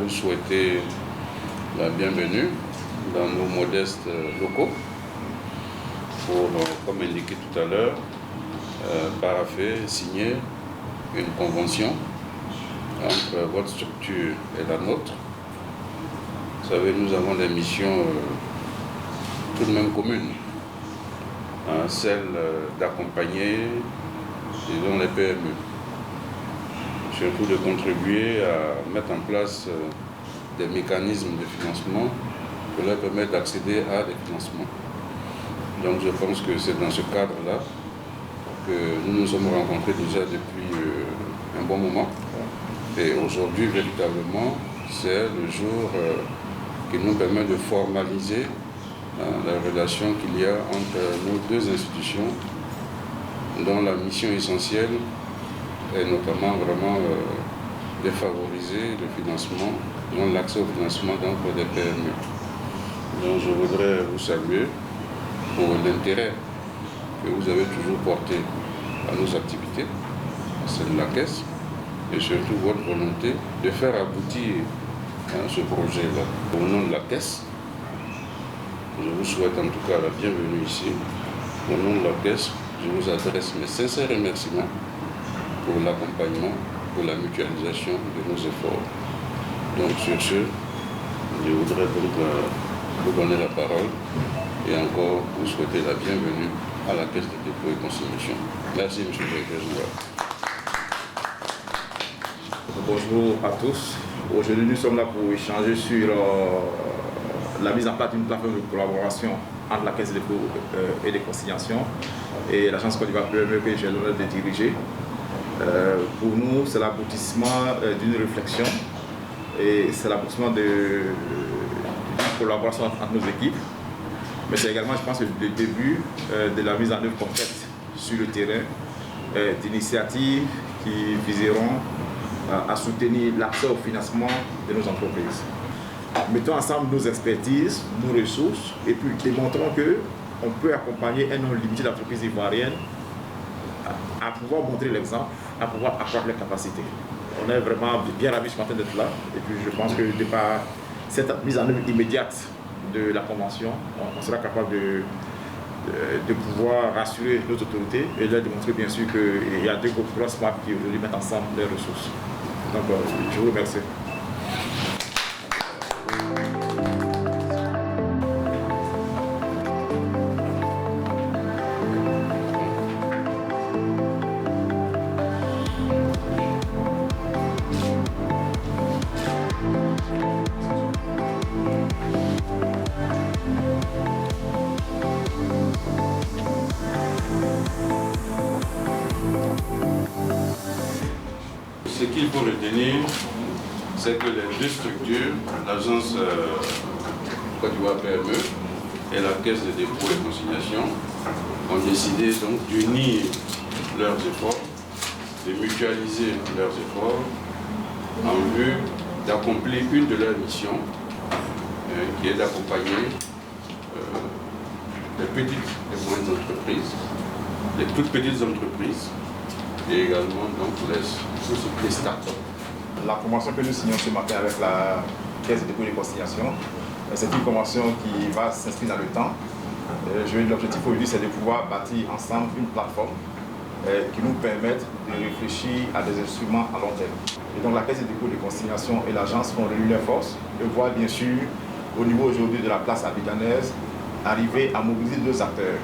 vous souhaiter la bienvenue dans nos modestes locaux pour, comme indiqué tout à l'heure, parapher, signer une convention entre votre structure et la nôtre. Vous savez, nous avons des missions tout de même communes, celle d'accompagner, disons, les PME, surtout de contribuer à mettre en place des mécanismes de financement qui leur permettent d'accéder à des financements. Donc je pense que c'est dans ce cadre-là que nous nous sommes rencontrés déjà depuis un bon moment. Et aujourd'hui, véritablement, c'est le jour qui nous permet de formaliser la relation qu'il y a entre nos deux institutions, dont la mission essentielle est notamment vraiment de favoriser le financement, dont l'accès au financement pour des PME. Donc je voudrais vous saluer pour l'intérêt que vous avez toujours porté à nos activités, à celle de la Caisse, et surtout votre volonté de faire aboutir ce projet-là. Au nom de la Caisse, je vous souhaite en tout cas la bienvenue ici. Au nom de la Caisse, je vous adresse mes sincères remerciements pour l'accompagnement, pour la mutualisation de nos efforts. Donc sur ce, je voudrais donc vous donner la parole et encore vous souhaiter la bienvenue à la Caisse de dépôt et consignation. Merci, M. le Président. Bonjour à tous. Aujourd'hui, nous sommes là pour échanger sur la mise en place d'une plateforme de collaboration entre la Caisse de dépôt et de consignation et l'agence Côte d'Ivoire PME que j'ai l'honneur de diriger. Pour nous, c'est l'aboutissement d'une réflexion et c'est l'aboutissement d'une collaboration entre nos équipes. Mais c'est également, je pense, le début de la mise en œuvre concrète sur le terrain d'initiatives qui viseront à soutenir l'accès au financement de nos entreprises. Mettons ensemble nos expertises, nos ressources et puis démontrons qu'on peut accompagner un nombre limité d'entreprises ivoiriennes à pouvoir montrer l'exemple, à pouvoir accroître les capacités. On est vraiment bien ravis ce matin d'être là et puis je pense que de par cette mise en œuvre immédiate de la convention, on sera capable de pouvoir rassurer nos autorités et leur démontrer bien sûr qu'il y a deux grosses marques qui aujourd'hui mettent ensemble les ressources. Donc je vous remercie. Ce qu'il faut retenir, c'est que les deux structures, l'agence Côte d'Ivoire PME et la Caisse de dépôt et consignation, ont décidé donc d'unir leurs efforts, de mutualiser leurs efforts en vue d'accomplir une de leurs missions, qui est d'accompagner les petites et moyennes entreprises, les toutes petites entreprises, et également donc les start-up. La convention que nous signons ce matin avec la Caisse de dépôt et consignation, c'est une convention qui va s'inscrire dans le temps. L'objectif aujourd'hui, c'est de pouvoir bâtir ensemble une plateforme qui nous permette de réfléchir à des instruments à long terme. Et donc la Caisse de dépôt et consignation et l'agence vont réunir leurs forces et voir bien sûr au niveau aujourd'hui de la place abidjanaise arriver à mobiliser deux acteurs.